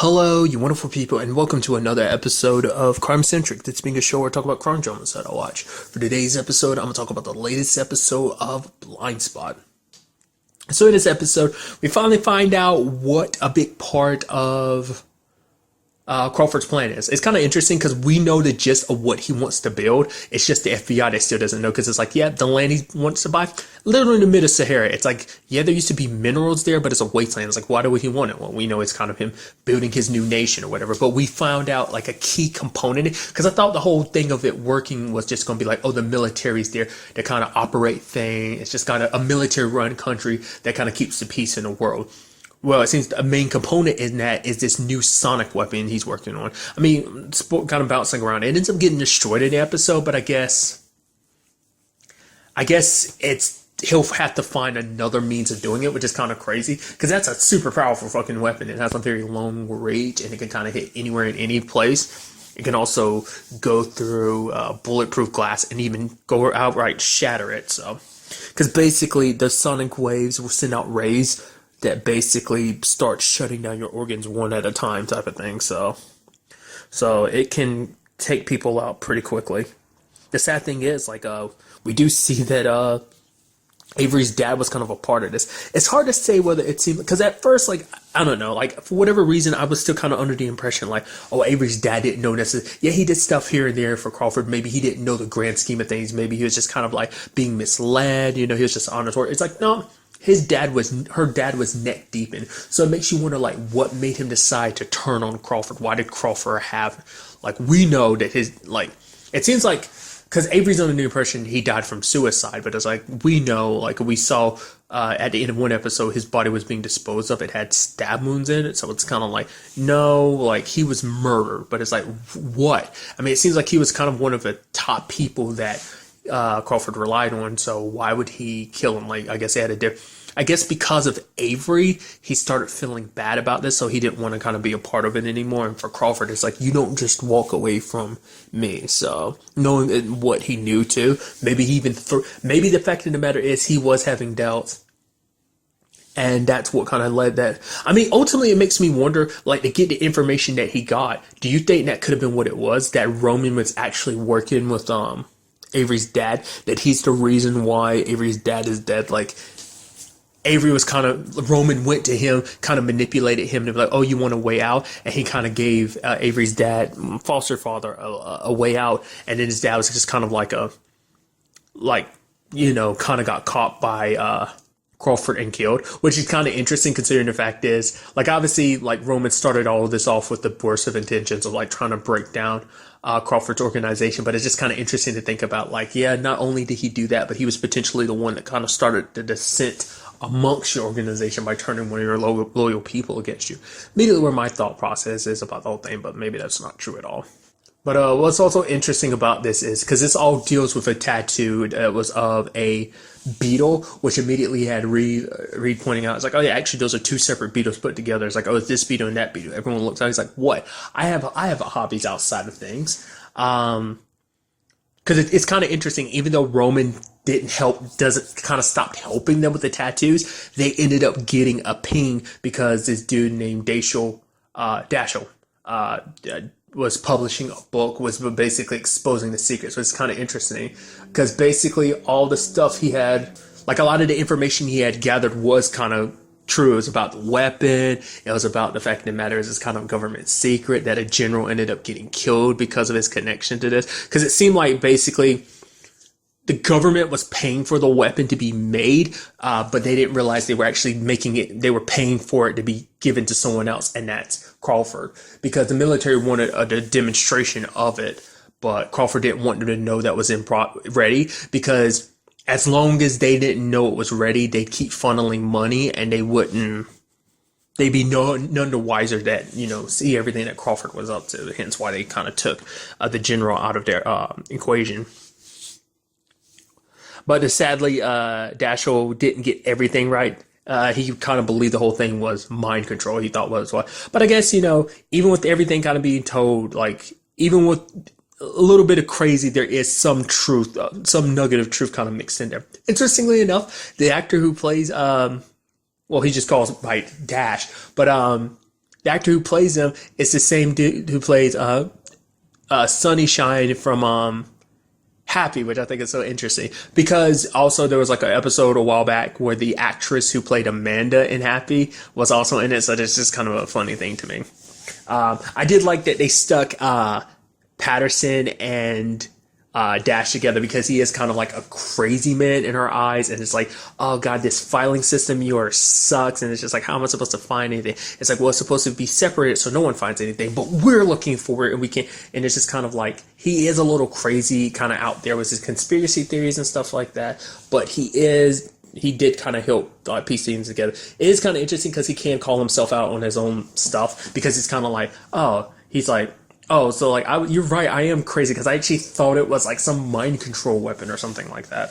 Hello, you wonderful people, and welcome to another episode of Centric. This being a show where I talk about crime dramas that I watch. For today's episode, I'm going to talk about the latest episode of Blind Spot. So in this episode, we finally find out what a big part of Crawford's plan is. It's kind of interesting because we know the gist of what he wants to build. It's just the FBI that still doesn't know, because it's like, yeah, the land he wants to buy, literally in the middle of Sahara. It's like, yeah, there used to be minerals there, but it's a wasteland. It's like, why do he want it? Well, we know it's kind of him building his new nation or whatever. But we found out like a key component, because I thought the whole thing of it working was just going to be like, oh, the military's there to kind of operate thing. It's just kind of a military run country that kind of keeps the peace in the world. Well, it seems a main component in that is this new sonic weapon he's working on. I mean, it's kind of bouncing around. It ends up getting destroyed in the episode, but I guess he'll have to find another means of doing it, which is kind of crazy, because that's a super powerful fucking weapon. It has a very long range, and it can kind of hit anywhere in any place. It can also go through bulletproof glass and even go outright shatter it. So, because basically the sonic waves will send out rays that basically start shutting down your organs one at a time, type of thing. So it can take people out pretty quickly. The sad thing is, like, we do see that Avery's dad was kind of a part of this. It's hard to say whether it seemed, because at first, like, I don't know, like, for whatever reason, I was still kind of under the impression, like, oh, Avery's dad didn't know necessarily. Yeah, he did stuff here and there for Crawford. Maybe he didn't know the grand scheme of things. Maybe he was just kind of like being misled. You know, he was just on his word. It's like, no. Her dad was neck deep in. So it makes you wonder, like, what made him decide to turn on Crawford? Why did Crawford have, like, we know that his, like, it seems like, because Avery's under the impression he died from suicide, but it's like, we know, like, we saw at the end of one episode, his body was being disposed of. It had stab wounds in it. So it's kind of like, no, like, he was murdered. But it's like, what? I mean, it seems like he was kind of one of the top people that Crawford relied on, so why would he kill him? Like, I guess I guess because of Avery, he started feeling bad about this, so he didn't want to kind of be a part of it anymore. And for Crawford, it's like, you don't just walk away from me. So knowing what he knew too, maybe he even maybe the fact of the matter is he was having doubts. And that's what kind of led that. I mean, ultimately, it makes me wonder, like, to get the information that he got, do you think that could have been what it was? That Roman was actually working with Avery's dad, that he's the reason why Avery's dad is dead. Like, Avery was Roman went to him, kind of manipulated him to be like, oh, you want a way out? And he kind of gave Avery's dad, foster father, a way out. And then his dad was just kind of like kind of got caught by Crawford and killed, which is kind of interesting considering the fact is, like, obviously, like, Roman started all of this off with the worst of intentions of, like, trying to break down Crawford's organization, but it's just kind of interesting to think about, like, yeah, not only did he do that, but he was potentially the one that kind of started the descent amongst your organization by turning one of your loyal people against you. Immediately where my thought process is about the whole thing, but maybe that's not true at all. But what's also interesting about this is, because this all deals with a tattoo that was of a beetle, which immediately had Reed pointing out, it's like, oh yeah, actually those are two separate beetles put together. It's like, oh, it's this beetle and that beetle. Everyone looks at it, he's like, what? I have hobbies outside of things. Because it's kind of interesting, even though Roman doesn't kind of stopped helping them with the tattoos, they ended up getting a ping because this dude named Dashiell was publishing a book, was basically exposing the secrets. So it's kind of interesting because basically all the stuff he had, like, a lot of the information he had gathered was kind of true. It was about the weapon. It was about the fact that it matters. It's kind of government secret that a general ended up getting killed because of his connection to this. Because it seemed like basically the government was paying for the weapon to be made, but they didn't realize they were actually making it. They were paying for it to be given to someone else, and that's Crawford. Because the military wanted a demonstration of it, but Crawford didn't want them to know that was ready. Because as long as they didn't know it was ready, they'd keep funneling money, and they'd be none the wiser that, see everything that Crawford was up to. Hence why they kind of took the general out of their equation. But sadly, Dashiell didn't get everything right. He kind of believed the whole thing was mind control. He thought was what. But I guess, even with everything kind of being told, like, even with a little bit of crazy, there is some truth, some nugget of truth kind of mixed in there. Interestingly enough, the actor who plays, he just calls by Dash, but the actor who plays him is the same dude who plays Sunny Shine from Happy, which I think is so interesting because also there was like an episode a while back where the actress who played Amanda in Happy was also in it, so it's just kind of a funny thing to me. I did like that they stuck Patterson and Dash together because he is kind of like a crazy man in our eyes, and it's like, oh god, this filing system yours sucks, and it's just like, how am I supposed to find anything? It's like, well, it's supposed to be separated so no one finds anything, but we're looking for it and we can't. And it's just kind of like, he is a little crazy, kind of out there with his conspiracy theories and stuff like that, but he did kind of help piece things together. It is kind of interesting because he can call himself out on his own stuff because it's kind of like, oh, he's like, oh, so like, you're right, I am crazy because I actually thought it was like some mind control weapon or something like that.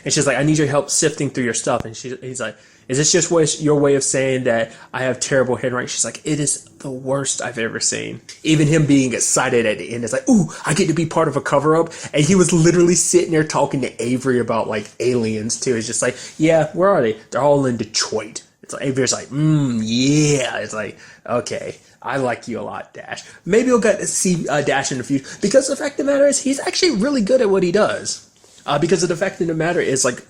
And she's like, I need your help sifting through your stuff. And he's like, is this just your way of saying that I have terrible handwriting? She's like, it is the worst I've ever seen. Even him being excited at the end is like, ooh, I get to be part of a cover-up. And he was literally sitting there talking to Avery about like aliens too. It's just like, yeah, where are they? They're all in Detroit. It's like, Avery's like, yeah. It's like, okay, I like you a lot, Dash. Maybe we'll get to see Dash in the future because the fact of the matter is he's actually really good at what he does. Because of the fact of the matter is, like,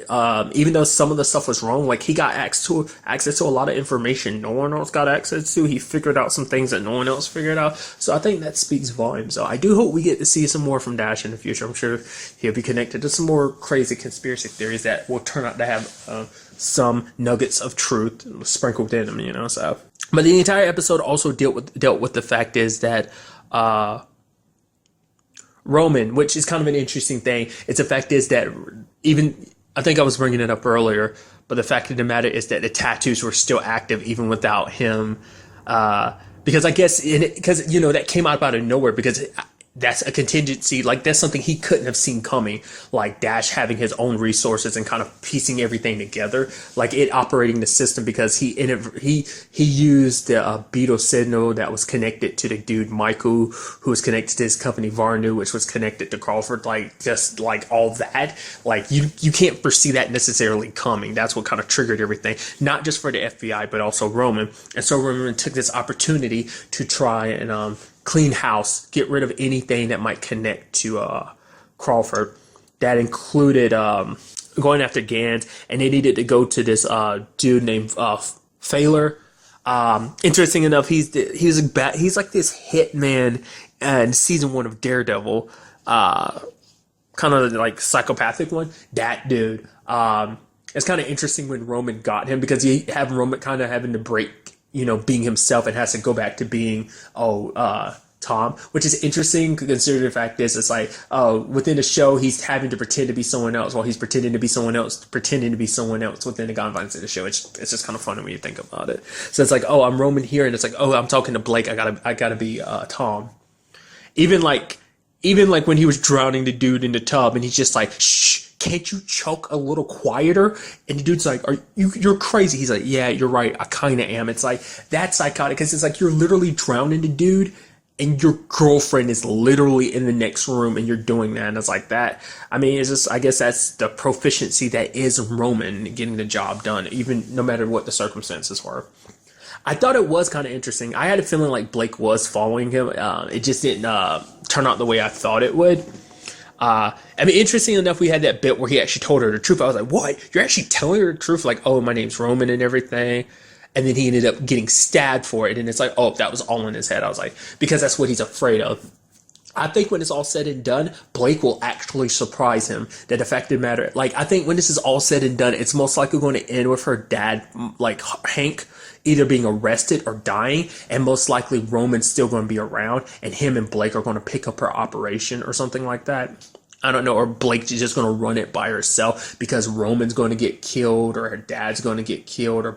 even though some of the stuff was wrong, like, he got access to a lot of information no one else got access to. He figured out some things that no one else figured out. So I think that speaks volumes. So I do hope we get to see some more from Dash in the future. I'm sure he'll be connected to some more crazy conspiracy theories that will turn out to have some nuggets of truth sprinkled in them, you know. So, but the entire episode also dealt with the fact is that Roman, which is kind of an interesting thing. It's the fact is that even, I think I was bringing it up earlier, but the fact of the matter is that the tattoos were still active even without him. Because I guess, because, you know, that came out of nowhere because that's a contingency. Like, that's something he couldn't have seen coming. Like, Dash having his own resources and kind of piecing everything together. Like, it operating the system because he used the Beetle signal that was connected to the dude Michael, who was connected to his company Varnu, which was connected to Crawford. Like, just like all that. Like, you can't foresee that necessarily coming. That's what kind of triggered everything. Not just for the FBI, but also Roman. And so Roman took this opportunity to try and clean house, get rid of anything that might connect to Crawford. That included going after Gans, and they needed to go to this dude named Failer. Interesting enough, he's like this hitman in season 1 of Daredevil, kind of like psychopathic one. That dude. It's kind of interesting when Roman got him because he had Roman kind of having to break, you know, being himself and has to go back to being, Tom, which is interesting considering the fact is it's like, within the show, he's having to pretend to be someone else while he's pretending to be someone else within the confines of the show. It's just kind of funny when you think about it. So it's like, oh, I'm Roman here, and it's like, oh, I'm talking to Blake. I gotta be Tom. Even like when he was drowning the dude in the tub, and he's just like, shh. Can't you choke a little quieter? And the dude's like, you're crazy. He's like, yeah, you're right. I kind of am. It's like, that's psychotic because it's like you're literally drowning the dude and your girlfriend is literally in the next room and you're doing that. And it's like that. I mean, it's just, I guess that's the proficiency that is Roman getting the job done, even no matter what the circumstances were. I thought it was kind of interesting. I had a feeling like Blake was following him. It just didn't turn out the way I thought it would. I mean, interesting enough, we had that bit where he actually told her the truth. I was like, what? You're actually telling her the truth? Like, oh, my name's Roman and everything. And then he ended up getting stabbed for it. And it's like, oh, that was all in his head. I was like, because that's what he's afraid of. I think when it's all said and done, Blake will actually surprise him. That the fact of the matter, like, I think when this is all said and done, it's most likely going to end with her dad, like Hank, either being arrested or dying, and most likely Roman's still going to be around, and him and Blake are going to pick up her operation or something like that. I don't know, or Blake's just going to run it by herself because Roman's going to get killed, or her dad's going to get killed, or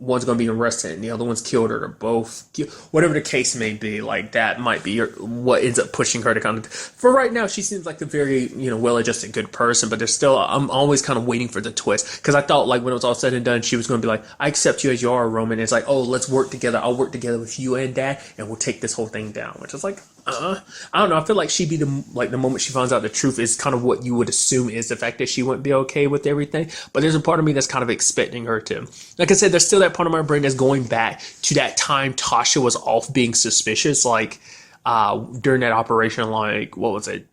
one's going to be arrested and the other one's killed, or they're both killed. Whatever the case may be, like, that might be what ends up pushing her to kind of, for right now, she seems like a very, you know, well-adjusted, good person, but there's still, I'm always kind of waiting for the twist, because I thought, like, when it was all said and done, she was going to be like, I accept you as you are, Roman. And it's like, oh, let's work together. I'll work together with you and Dad, and we'll take this whole thing down, which is like, I don't know. I feel like she'd be the moment she finds out the truth is kind of what you would assume is the fact that she wouldn't be okay with everything. But there's a part of me that's kind of expecting her to. Like I said, there's still that part of my brain that's going back to that time Tasha was off being suspicious, like during that operation, like what was it?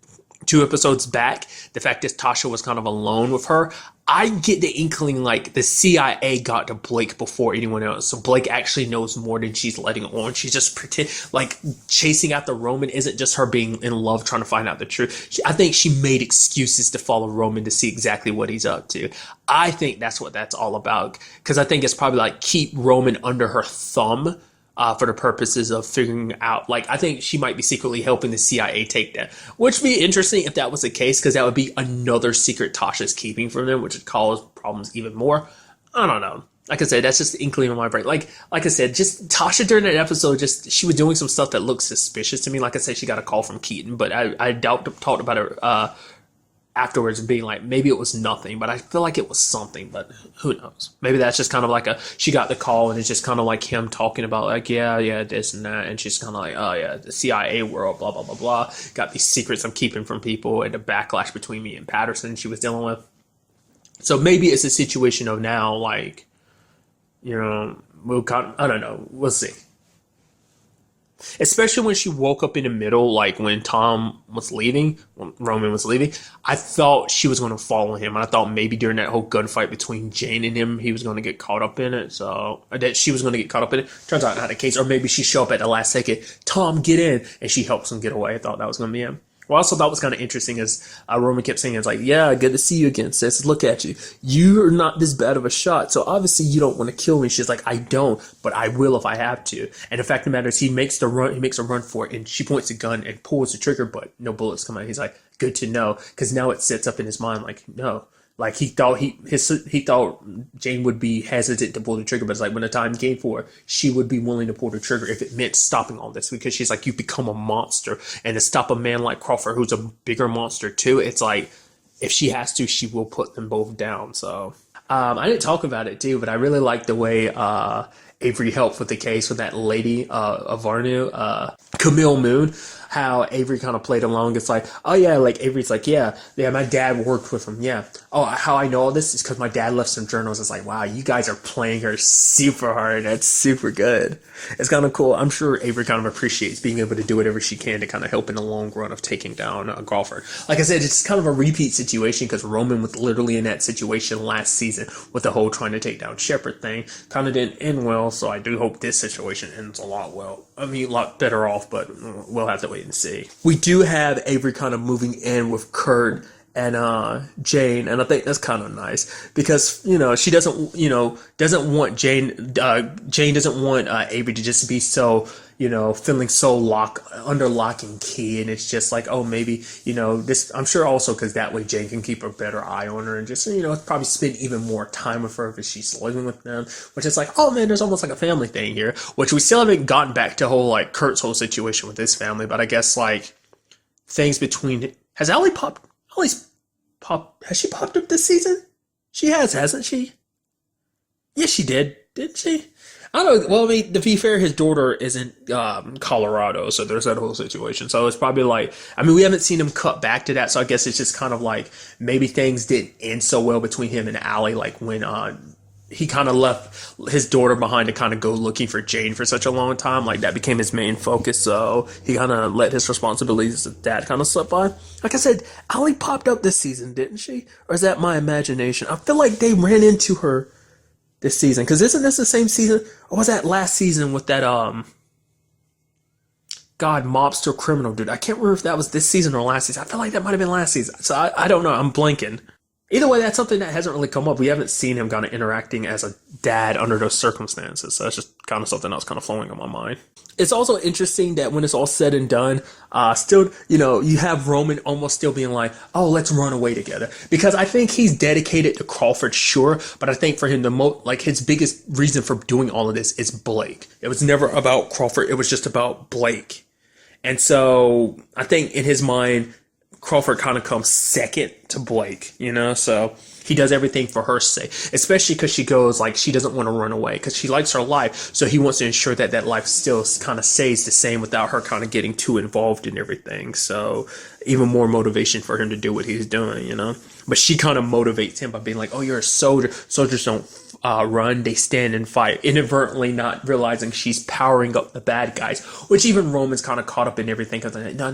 2 episodes back, the fact that Tasha was kind of alone with her, I get the inkling like the CIA got to Blake before anyone else. So Blake actually knows more than she's letting on. She's just like chasing after Roman isn't just her being in love trying to find out the truth. I think she made excuses to follow Roman to see exactly what he's up to. I think that's what that's all about. Because I think it's probably like keep Roman under her thumb. For the purposes of figuring out, like, I think she might be secretly helping the CIA take that, which would be interesting if that was the case, because that would be another secret Tasha's keeping from them, which would cause problems even more. I don't know. Like I said, that's just the inkling in my brain. Like I said, just Tasha during that episode, just she was doing some stuff that looked suspicious to me. Like I said, she got a call from Keaton, but I talked about her afterwards being like, maybe it was nothing, but I feel like it was something, but who knows? Maybe that's just kind of like she got the call and it's just kind of like him talking about like, yeah, this and that. And she's kind of like, oh yeah, the CIA world, blah, blah, blah, blah. Got these secrets I'm keeping from people and the backlash between me and Patterson she was dealing with. So maybe it's a situation of now, like, I don't know. We'll see. Especially when she woke up in the middle, like when Roman was leaving, I thought she was going to follow him. And I thought maybe during that whole gunfight between Jane and him, he was going to get caught up in it. So that she was going to get caught up in it. Turns out not the case. Or maybe she show up at the last second. Tom, get in. And she helps him get away. I thought that was going to be him. Well, also thought was kind of interesting is Roman kept saying, it's like, yeah, good to see you again, sis. Look at you. You're not this bad of a shot. So obviously you don't want to kill me. She's like, I don't, but I will if I have to. And the fact of the matter is he makes a run for it. And she points the gun and pulls the trigger, but no bullets come out. He's like, good to know. Because now it sets up in his mind, like, no. Like he thought Jane would be hesitant to pull the trigger, but it's like when the time came for her, she would be willing to pull the trigger if it meant stopping all this, because she's like, you become a monster, and to stop a man like Crawford, who's a bigger monster too, it's like if she has to, she will put them both down. So I didn't talk about it too, but I really like the way Avery helped with the case with that lady of Varnu, Camille Moon. How Avery kind of played along. It's like, oh yeah, like Avery's like, yeah, my dad worked with him. Yeah. Oh, how I know all this is because my dad left some journals. It's like, wow, you guys are playing her super hard. That's super good. It's kind of cool. I'm sure Avery kind of appreciates being able to do whatever she can to kind of help in the long run of taking down a golfer. Like I said, it's kind of a repeat situation because Roman was literally in that situation last season with the whole trying to take down Shepard thing. Kind of didn't end well, so I do hope this situation ends a lot better off, but we'll have to wait and see. We do have Avery kind of moving in with Kurt and Jane, and I think that's kind of nice because she doesn't want Jane doesn't want Avery to just be so feeling so under lock and key, and it's just like, oh, maybe this. I'm sure also because that way Jane can keep a better eye on her and just probably spend even more time with her if she's living with them, which is like, oh man, there's almost like a family thing here, which we still haven't gotten back to whole like Kurt's whole situation with his family, but I guess like things between has Allie popped up this season? She has, hasn't she? Yes, she did. Didn't she? I don't know. Well, I mean, to be fair, his daughter is in Colorado, so there's that whole situation. So it's probably like, I mean, we haven't seen him cut back to that, so I guess it's just kind of like maybe things didn't end so well between him and Allie, like when he kind of left his daughter behind to kind of go looking for Jane for such a long time. Like that became his main focus, so he kind of let his responsibilities as dad kind of slip by. Like I said, Allie popped up this season, didn't she? Or is that my imagination? I feel like they ran into her this season, because isn't this the same season, or was that last season with that mobster criminal dude? I can't remember if that was this season or last season. I feel like that might have been last season, so I don't know. I'm blanking. Either way, that's something that hasn't really come up. We haven't seen him kind of interacting as a dad under those circumstances. So that's just kind of something that's kind of flowing on my mind. It's also interesting that when it's all said and done, still, you have Roman almost still being like, oh, let's run away together. Because I think he's dedicated to Crawford, sure. But I think for him, his biggest reason for doing all of this is Blake. It was never about Crawford. It was just about Blake. And so I think in his mind, Crawford kind of comes second to Blake, you know, so he does everything for her sake, especially because she goes, like, she doesn't want to run away because she likes her life, so he wants to ensure that that life still kind of stays the same without her kind of getting too involved in everything. So even more motivation for him to do what he's doing, you know. But she kind of motivates him by being like, oh, you're a soldier. Soldiers don't run, they stand and fight, inadvertently not realizing she's powering up the bad guys, which even Roman's kind of caught up in everything because no,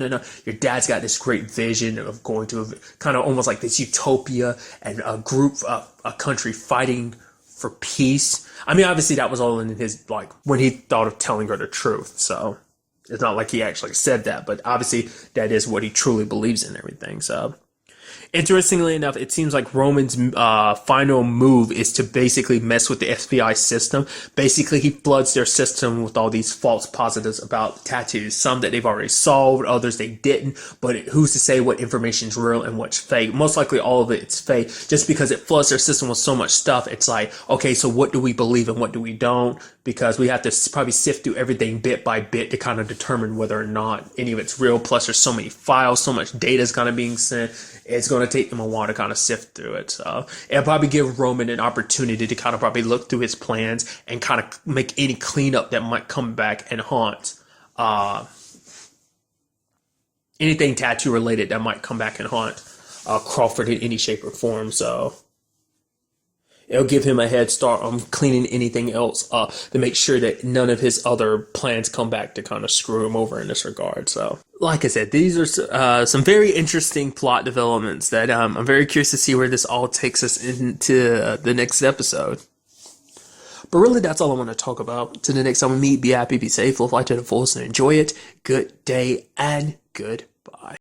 your dad's got this great vision of going to kind of almost like this utopia and a group, a country fighting for peace. I mean, obviously that was all in his, like, when he thought of telling her the truth, so it's not like he actually said that, but obviously that is what he truly believes in and everything, so. Interestingly enough, it seems like Roman's final move is to basically mess with the FBI system. Basically, he floods their system with all these false positives about tattoos. Some that they've already solved, others they didn't. But who's to say what information is real and what's fake? Most likely all of it's fake. Just because it floods their system with so much stuff, it's like, okay, so what do we believe and what do we don't? Because we have to probably sift through everything bit by bit to kind of determine whether or not any of it's real. Plus, there's so many files, so much data is kind of being sent. It's going to take them a while to kind of sift through it. So it'll probably give Roman an opportunity to kind of probably look through his plans and kind of make any cleanup that might come back and haunt anything tattoo related that might come back and haunt Crawford in any shape or form. So it'll give him a head start on cleaning anything else up to make sure that none of his other plans come back to kind of screw him over in this regard. So, like I said, these are some very interesting plot developments that I'm very curious to see where this all takes us into the next episode. But really, that's all I want to talk about. Till the next time we meet, be happy, be safe, live life to the fullest, and enjoy it. Good day and goodbye.